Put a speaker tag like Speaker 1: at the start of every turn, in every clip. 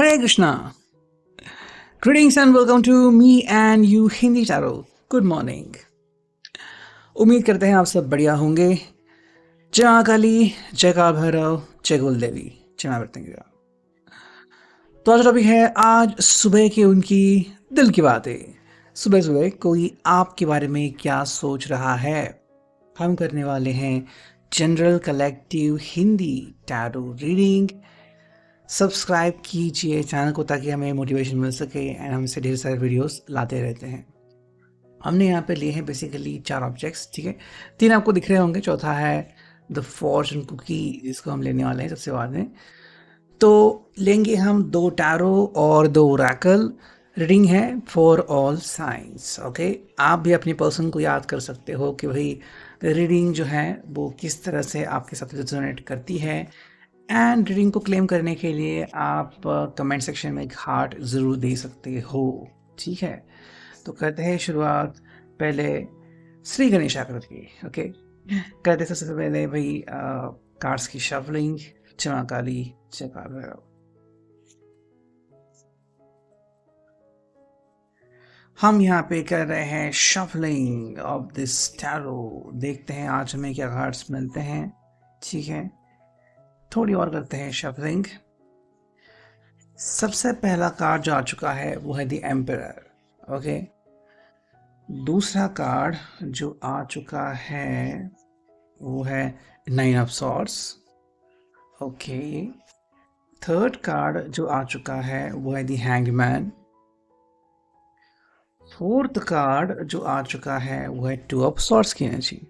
Speaker 1: Hare Krishna. Greetings and welcome to me and you Hindi Tarot. Good morning. उम्मीद करते हैं आप सब बढ़िया होंगे। जय मां काली, जय काल भैरव, जय कुल देवी, जय मां व्रतंगी। तो आज टॉपिक है आज सुबह की उनकी दिल की बातें। सुबह सुबह कोई आपके बारे में क्या सोच रहा है। हम करने वाले हैं general collective Hindi tarot reading. Subscribe कीजिए चैनल को ताकि हमें मोटिवेशन मिल सके एंड हमसे ढेर सारे वीडियोस लाते रहते हैं। हमने यहाँ पे लिए हैं बेसिकली 4 ऑब्जेक्ट्स, ठीक है। 3 आपको दिख रहे होंगे, चौथा है द फॉर्चून कुकी जिसको हम लेने वाले हैं सबसे बाद में। तो लेंगे हम 2 टैरो और 2 ओरेकल। रीडिंग है फॉर ऑल साइंस, ओके। आप भी अपनी पर्सन को याद कर सकते हो कि भाई रीडिंग जो है वो किस तरह से आपके साथ रेजोनेट करती है। एंड रीडिंग को क्लेम करने के लिए आप कमेंट सेक्शन में एक हार्ट ज़रूर दे सकते हो, ठीक है। तो करते हैं शुरुआत पहले श्री गणेश आकृति की, ओके। करते सबसे पहले भाई कार्ड्स की शफलिंग। जय मां काली, जय काल भैरव। हम यहाँ पे कर रहे हैं शफलिंग ऑफ दिस टैरो। देखते हैं आज हमें क्या कार्ड्स मिलते हैं, ठीक है। थोड़ी और करते हैं शफलिंग। सबसे पहला कार्ड जो आ चुका है वो है द एम्परर, ओके। दूसरा कार्ड जो आ चुका है वो है 9 of swords, okay. Third card जो आ चुका है वो है द हैंगमैन। फोर्थ कार्ड जो आ चुका है वो है 2 ऑफ सॉर्ड्स की एनर्जी।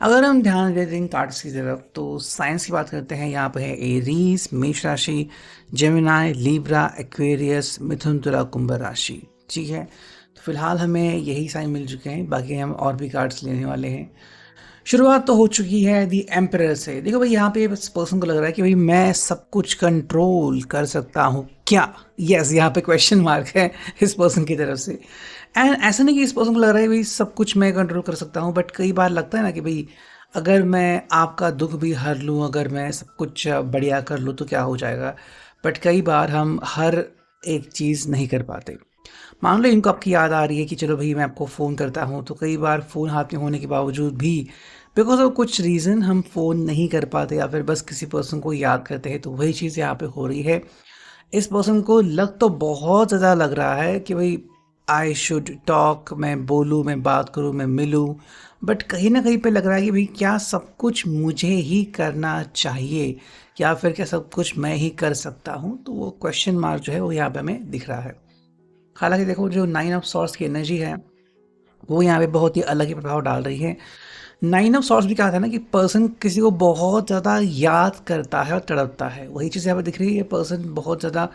Speaker 1: अगर हम ध्यान देते हैं कार्ड्स की तरफ तो साइंस की बात करते हैं। यहाँ पे है एरीज, मेष राशि, जेमिनाई, लिब्रा, एक्वेरियस, मिथुन, तुला, कुंभ राशि, ठीक है। तो फिलहाल हमें यही साइन मिल चुके हैं, बाकी हम और भी कार्ड्स लेने वाले हैं। शुरुआत तो हो चुकी है दी एम्परर से। देखो भाई यहाँ पे इस पर्सन को लग रहा है कि भाई मैं सब कुछ कंट्रोल कर सकता हूँ क्या। यस, यहाँ पे क्वेश्चन मार्क है इस पर्सन की तरफ से। एंड ऐसा नहीं कि इस पर्सन को लग रहा है भाई सब कुछ मैं कंट्रोल कर सकता हूँ, बट कई बार लगता है ना कि भाई अगर मैं आपका दुख भी हर लूँ, अगर मैं सब कुछ बढ़िया कर लूँ तो क्या हो जाएगा। बट कई बार हम हर एक चीज़ नहीं कर पाते। मान लो इनको आपकी याद आ रही है कि चलो भाई मैं आपको फ़ोन करता हूँ, तो कई बार फ़ोन हाथ में होने के बावजूद भी बिकॉज ऑफ कुछ रीज़न हम फ़ोन नहीं कर पाते या फिर बस किसी पर्सन को याद करते हैं। तो वही चीज़ यहाँ पे हो रही है। इस पर्सन को लग तो बहुत ज़्यादा लग रहा है कि भाई आई शुड टॉक, मैं बोलूँ, मैं बात करूँ, मैं मिलूँ, बट कहीं ना कहीं पे लग रहा है कि भाई क्या सब कुछ मुझे ही करना चाहिए या फिर क्या सब कुछ मैं ही कर सकता हूँ। तो वो क्वेश्चन मार्क जो है वो यहाँ पे हमें दिख रहा है। हालांकि देखो जो 9 ऑफ सॉर्ड्स की एनर्जी है वो यहाँ पे बहुत ही अलग ही प्रभाव डाल रही है। 9 ऑफ सॉर्ड्स भी कहा था ना कि पर्सन किसी को बहुत ज़्यादा याद करता है और तड़पता है। वही चीज़ यहाँ पे दिख रही है, ये पर्सन बहुत ज़्यादा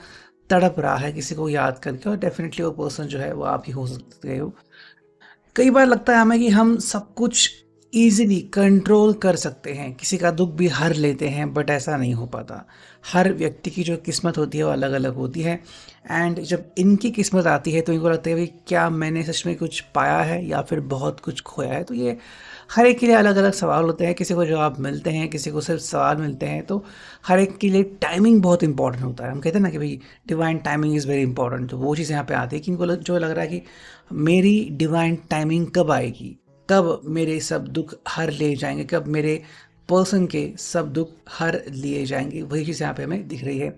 Speaker 1: तड़प रहा है किसी को याद करके, और डेफिनेटली वो पर्सन जो है वो आप ही हो सकते हो। कई बार लगता है हमें कि हम सब कुछ इजीली कंट्रोल कर सकते हैं, किसी का दुख भी हर लेते हैं, बट ऐसा नहीं हो पाता। हर व्यक्ति की जो किस्मत होती है वो अलग अलग होती है। एंड जब इनकी किस्मत आती है तो इनको लगता है भाई क्या मैंने सच में कुछ पाया है या फिर बहुत कुछ खोया है। तो ये हर एक के लिए अलग अलग सवाल होते हैं। किसी को जवाब मिलते हैं, किसी को सिर्फ सवाल मिलते हैं। तो हर एक के लिए टाइमिंग बहुत इंपॉर्टेंट होता है। हम कहते हैं ना कि भाई divine timing is very important. तो वो चीज़ यहाँ पे आती है कि इनको जो लग रहा है कि मेरी डिवाइन टाइमिंग कब आएगी, कब मेरे सब दुख हर ले जाएंगे, कब मेरे पर्सन के सब दुख हर लिए जाएंगे। वही चीज़ यहाँ पे हमें दिख रही है।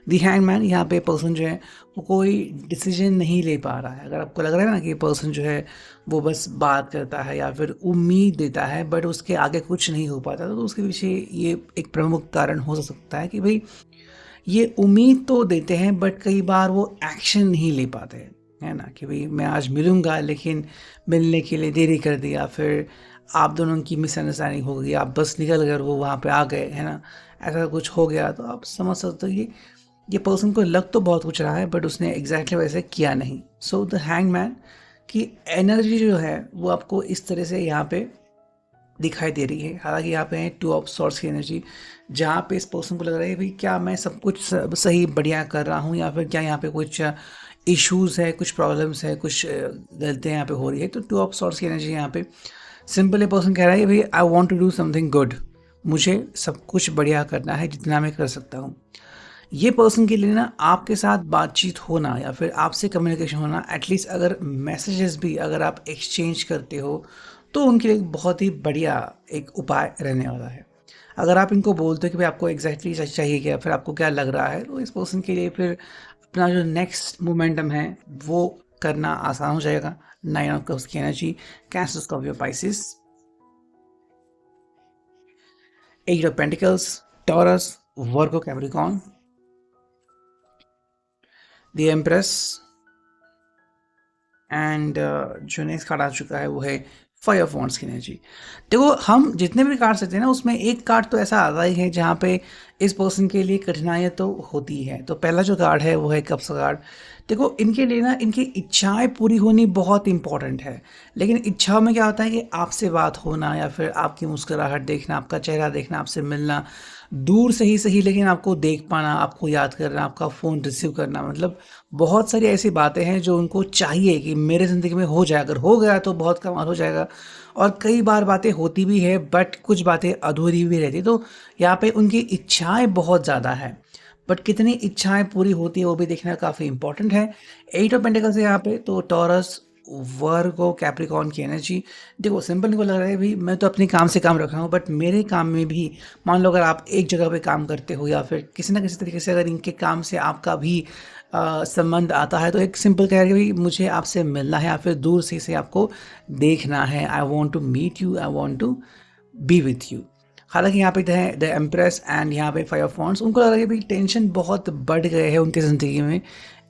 Speaker 1: दी हैंगमैन, यहाँ पे पर्सन जो है वो कोई डिसीजन नहीं ले पा रहा है। अगर आपको लग रहा है ना कि पर्सन जो है वो बस बात करता है या फिर उम्मीद देता है बट उसके आगे कुछ नहीं हो पाता, तो उसके पीछे ये एक प्रमुख कारण हो सकता है कि भाई ये उम्मीद तो देते हैं बट कई बार वो एक्शन नहीं ले पाते हैं, है ना। कि भाई मैं आज मिलूँगा लेकिन मिलने के लिए देरी कर दिया, फिर आप दोनों की मिसअंडरस्टैंडिंग हो गई, आप बस निकल गए, वो वहाँ पे आ गए, है ना। ऐसा कुछ हो गया तो आप समझ सकते हो ये पर्सन को लग तो बहुत कुछ रहा है बट उसने एग्जैक्टली वैसे किया नहीं। सो द हैंगमैन की एनर्जी जो है वो आपको इस तरह से यहाँ पे दिखाई दे रही है। हालांकि यहाँ पे है 2 ऑफ सॉर्ड्स की एनर्जी, जहाँ पे इस पर्सन को लग रहा है भाई क्या मैं सब कुछ सही बढ़िया कर रहा हूँ या फिर क्या यहाँ पे कुछ इश्यूज है, कुछ प्रॉब्लम्स है, कुछ गलतियाँ यहाँ पे हो रही है। तो 2 ऑफ सॉर्ड्स की एनर्जी यहाँ पे सिंपल पर्सन कह रहा है भाई I want to do something good, मुझे सब कुछ बढ़िया करना है जितना मैं कर सकता हूँ। ये पर्सन के लिए ना आपके साथ बातचीत होना या फिर आपसे कम्युनिकेशन होना, एटलीस्ट अगर मैसेजेस भी अगर आप एक्सचेंज करते हो, तो उनके लिए एक बहुत ही बढ़िया एक उपाय रहने वाला है। अगर आप इनको बोलते हो कि भाई आपको एग्जैक्टली चाहिए क्या, फिर आपको क्या लग रहा है, तो इस पर्सन के लिए फिर अपना जो नेक्स्ट मोमेंटम है वो करना आसान हो जाएगा। 9 ऑफ कप्स की energy, cancer, Scorpio, Pisces, 8 of pentacles, taurus, Virgo, Capricorn, the empress, and जो नेक्स्ट कार्ड आ चुका है वो है 5 ऑफ वॉन्ड्स की एनर्जी। देखो, हम जितने भी कार्ड सकते हैं ना, उसमें एक कार्ड तो ऐसा आता ही है जहाँ पे इस पर्सन के लिए कठिनाइयाँ तो होती है। तो पहला जो कार्ड है वो है कप्स का कार्ड। देखो, इनके लिए ना इनकी इच्छाएं पूरी होनी बहुत इंपॉर्टेंट है, लेकिन इच्छाओं में क्या होता है कि आपसे बात होना या फिर आपकी मुस्कुराहट देखना, आपका चेहरा देखना, आपसे मिलना, दूर से ही सही लेकिन आपको देख पाना, आपको याद करना, आपका फ़ोन रिसीव करना, मतलब बहुत सारी ऐसी बातें हैं जो उनको चाहिए कि मेरे ज़िंदगी में हो जाए। अगर हो गया तो बहुत कमाल हो जाएगा। और कई बार बातें होती भी है बट कुछ बातें अधूरी भी रहती, तो यहाँ पे उनकी इच्छाएं बहुत ज़्यादा है, बट कितनी इच्छाएं पूरी होती है वो भी देखना काफ़ी इंपॉर्टेंट है। 8 ऑफ पेंटिकल्स है यहाँ पे, तो टॉरस, वर्गो, कैप्रिकॉर्न की एनर्जी। देखो, सिंपल इनको लग रहा है भाई मैं तो अपने काम से काम रख रहा हूँ, बट मेरे काम में भी मान लो अगर आप एक जगह पे काम करते हो या फिर किसी ना किसी तरीके से अगर इनके काम से आपका भी संबंध आता है, तो एक सिंपल कह रहे कि भाई मुझे आपसे मिलना है या फिर दूर से आपको देखना है। I want to meet you, I want to be with you. हालांकि यहाँ पे है द एम्प्रेस एंड यहाँ पे 5 ऑफ वॉन्ड्स। उनको लग रहा है कि भाई टेंशन बहुत बढ़ गए हैं उनकी ज़िंदगी में,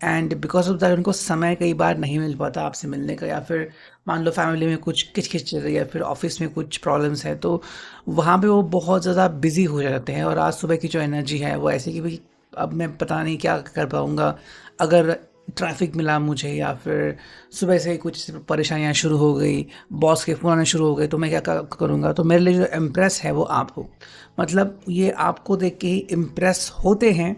Speaker 1: एंड बिकॉज ऑफ दैट उनको समय कई बार नहीं मिल पाता आपसे मिलने का, या फिर मान लो फैमिली में कुछ किचकिच चल रही है या फिर ऑफिस में कुछ प्रॉब्लम्स है, तो वहाँ पे वो बहुत ज़्यादा बिजी हो जाते हैं। और आज सुबह की जो एनर्जी है वो ऐसी कि भाई अब मैं पता नहीं क्या कर पाऊँगा, अगर ट्रैफिक मिला मुझे या फिर सुबह से कुछ परेशानियाँ शुरू हो गई, बॉस के फ़ोन आने शुरू हो गए, तो मैं क्या करूँगा। तो मेरे लिए जो इम्प्रेस है वो आप हो, मतलब ये आपको देख के ही इम्प्रेस होते हैं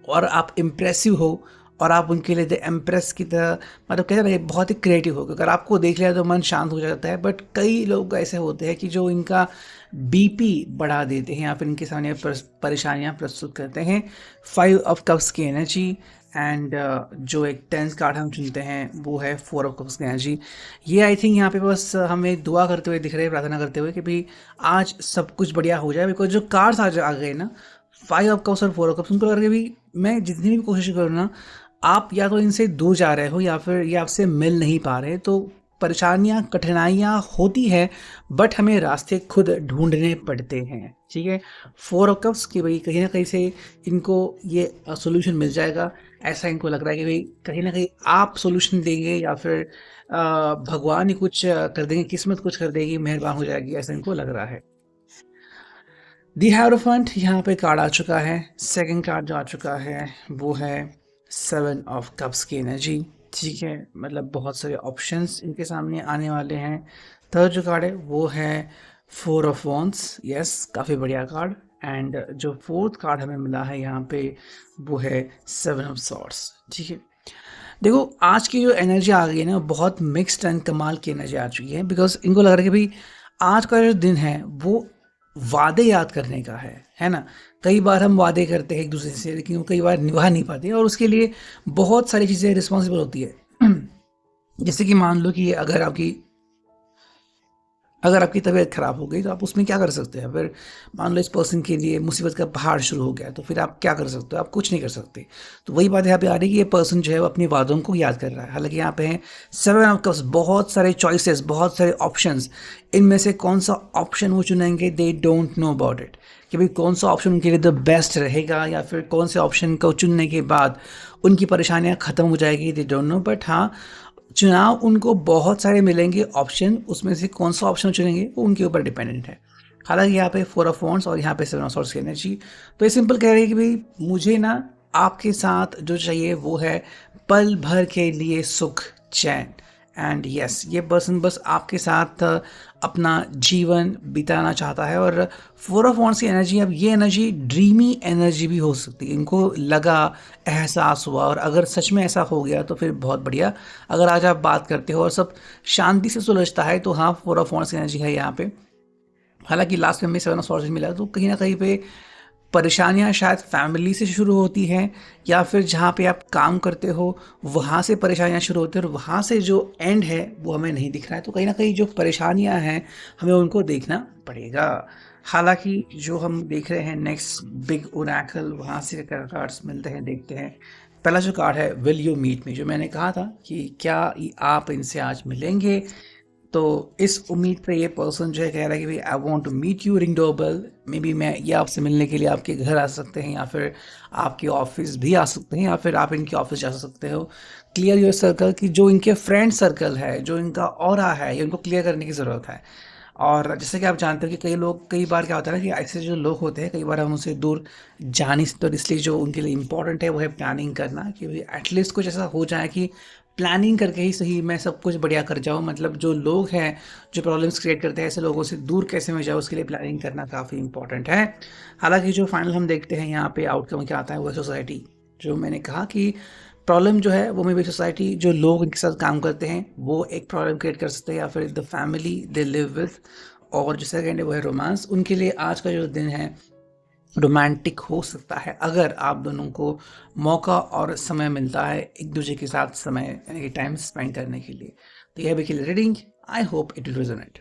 Speaker 1: और आप इम्प्रेसिव हो, और आप उनके लिए द एम्प्रेस की तरह, मतलब कहते हैं ना, बहुत ही क्रिएटिव हो। अगर आपको देख लिया तो मन शांत हो जाता है, बट कई लोग ऐसे होते हैं कि जो इनका बीपी बढ़ा देते हैं या फिर इनके सामने परेशानियां प्रस्तुत करते हैं। 5 ऑफ कप्स की एनर्जी, एंड जो एक 10th कार्ड हम चुनते हैं वो है 4 ऑफ कप्स की एनर्जी। ये आई थिंक यहाँ पे बस हमें दुआ करते हुए दिख रहे हैं, प्रार्थना करते हुए कि भाई आज सब कुछ बढ़िया हो जाए, बिकॉज जो कार्ड्स आज आ गए ना, 5 ऑफ कप्स और 4 ऑफ कप्स, उनको लग रहा है कि भाई मैं जितनी भी कोशिश करूँ ना, आप या तो इनसे दूर जा रहे हो या फिर ये आपसे मिल नहीं पा रहे। तो परेशानियाँ, कठिनाइयाँ होती है, बट हमें रास्ते खुद ढूंढने पड़ते हैं। ठीक है, 4 ऑफ कप्स कि भाई कहीं ना कहीं से इनको ये सोल्यूशन मिल जाएगा। ऐसा इनको लग रहा है कि भाई कहीं ना कहीं आप सोल्यूशन देंगे या फिर भगवान ही कुछ कर देंगे, किस्मत कुछ कर देगी, मेहरबान हो जाएगी, ऐसा इनको लग रहा है। दी हेरोफेंट यहाँ पे कार्ड आ चुका है। सेकंड कार्ड जो आ चुका है वो है 7 ऑफ कप्स की एनर्जी। ठीक है, मतलब बहुत सारे ऑप्शंस इनके सामने आने वाले हैं। थर्ड जो कार्ड है वो है 4 ऑफ वॉन्ड्स। यस, काफ़ी बढ़िया कार्ड। एंड जो फोर्थ कार्ड हमें मिला है यहाँ पे वो है 7 ऑफ सॉर्ड्स। ठीक है, देखो आज की जो एनर्जी आ गई है ना, बहुत मिक्स्ड एंड कमाल की एनर्जी आ चुकी है, बिकॉज इनको लग रहा है कि भाई आज का जो दिन है वो वादे याद करने का है ना। कई बार हम वादे करते हैं एक दूसरे से, लेकिन वो कई बार निभा नहीं पाते, और उसके लिए बहुत सारी चीज़ें रिस्पॉन्सिबल होती है। जैसे कि मान लो कि अगर आपकी तबीयत खराब हो गई तो आप उसमें क्या कर सकते हैं। फिर मान लो इस पर्सन के लिए मुसीबत का पहाड़ शुरू हो गया, तो फिर आप क्या कर सकते हो, आप कुछ नहीं कर सकते। तो वही बात यहाँ पे आ रही है कि ये पर्सन जो है वो अपनी वादों को याद कर रहा है। हालांकि यहाँ पे है 7 ऑफ कप्स, बहुत सारे चॉइसेस, बहुत सारे ऑप्शंस, इनमें से कौन सा ऑप्शन वो चुनेंगे they don't know about it, कि भाई कौन सा ऑप्शन उनके लिए द बेस्ट रहेगा, या फिर कौन से ऑप्शन को चुनने के बाद उनकी परेशानियाँ ख़त्म हो जाएगी, दे डोंट नो। बट हाँ, चुनाव उनको बहुत सारे मिलेंगे ऑप्शन, उसमें से कौन सा ऑप्शन चुनेंगे वो उनके ऊपर डिपेंडेंट है। हालांकि यहाँ पे 4 ऑफ वॉन्ड्स और यहाँ पे 7 ऑफ सॉर्ड्स की एनर्जी, तो ये सिंपल कह रही है कि भाई मुझे ना आपके साथ जो चाहिए वो है पल भर के लिए सुख, चैन। एंड यस, ये पर्सन बस आपके साथ अपना जीवन बिताना चाहता है। और 4 ऑफ वॉन्ड्स की एनर्जी, अब ये एनर्जी ड्रीमी एनर्जी भी हो सकती है। इनको लगा, एहसास हुआ, और अगर सच में ऐसा हो गया तो फिर बहुत बढ़िया। अगर आज आप बात करते हो और सब शांति से सुलझता है तो हाँ, 4 ऑफ वॉन्ड्स की एनर्जी है यहाँ पे। हालांकि लास्ट में हमें 7 ऑफ सॉर्ड्स मिला, तो कहीं ना कहीं पे परेशानियाँ शायद फैमिली से शुरू होती हैं या फिर जहाँ पे आप काम करते हो वहाँ से परेशानियाँ शुरू होती हैं और वहाँ से जो एंड है वो हमें नहीं दिख रहा है। तो कहीं न कहीं जो परेशानियाँ हैं हमें उनको देखना पड़ेगा। हालाँकि जो हम देख रहे हैं नेक्स्ट बिग ओरेकल वहाँ से कार्ड्स मिलते हैं, देखते हैं। पहला जो कार्ड है विल यू मीट मी, जो मैंने कहा था कि क्या आप इनसे आज मिलेंगे? तो इस उम्मीद पे ये पर्सन जो है कह रहा है कि भाई I want to meet you, ring doorbell. Maybe मैं ये आपसे मिलने के लिए आपके घर आ सकते हैं या फिर आपके ऑफिस भी आ सकते हैं या फिर आप इनके ऑफिस जा सकते हो। क्लियर योर सर्कल कि जो इनके फ्रेंड सर्कल है, जो इनका ऑरा है, ये उनको क्लियर करने की ज़रूरत है। और जैसे कि आप जानते हो कि कई लोग, कई बार क्या होता है ना कि ऐसे जो लोग होते हैं कई बार हम उनसे दूर जा नहीं सकते, और इसलिए जो उनके लिए इम्पोर्टेंट है वो है प्लानिंग करना कि भाई एटलीस्ट कुछ ऐसा हो जाए कि प्लानिंग करके ही सही मैं सब कुछ बढ़िया कर जाऊँ। मतलब जो लोग हैं जो प्रॉब्लम्स क्रिएट करते हैं ऐसे लोगों से दूर कैसे मैं जाऊँ, उसके लिए प्लानिंग करना काफ़ी इंपॉर्टेंट है। हालांकि जो फाइनल हम देखते हैं यहाँ पे आउटकम क्या आता है वो है सोसाइटी। जो मैंने कहा कि प्रॉब्लम जो है वो मे बी सोसाइटी, जो लोग इनके साथ काम करते हैं वो एक प्रॉब्लम क्रिएट कर सकते हैं या फिर the family they live with. और जो सेकंड है वो है रोमांस। उनके लिए आज का जो दिन है रोमांटिक हो सकता है अगर आप दोनों को मौका और समय मिलता है एक दूसरे के साथ समय यानी कि टाइम स्पेंड करने के लिए। तो यह भी reading, I hope it will resonate.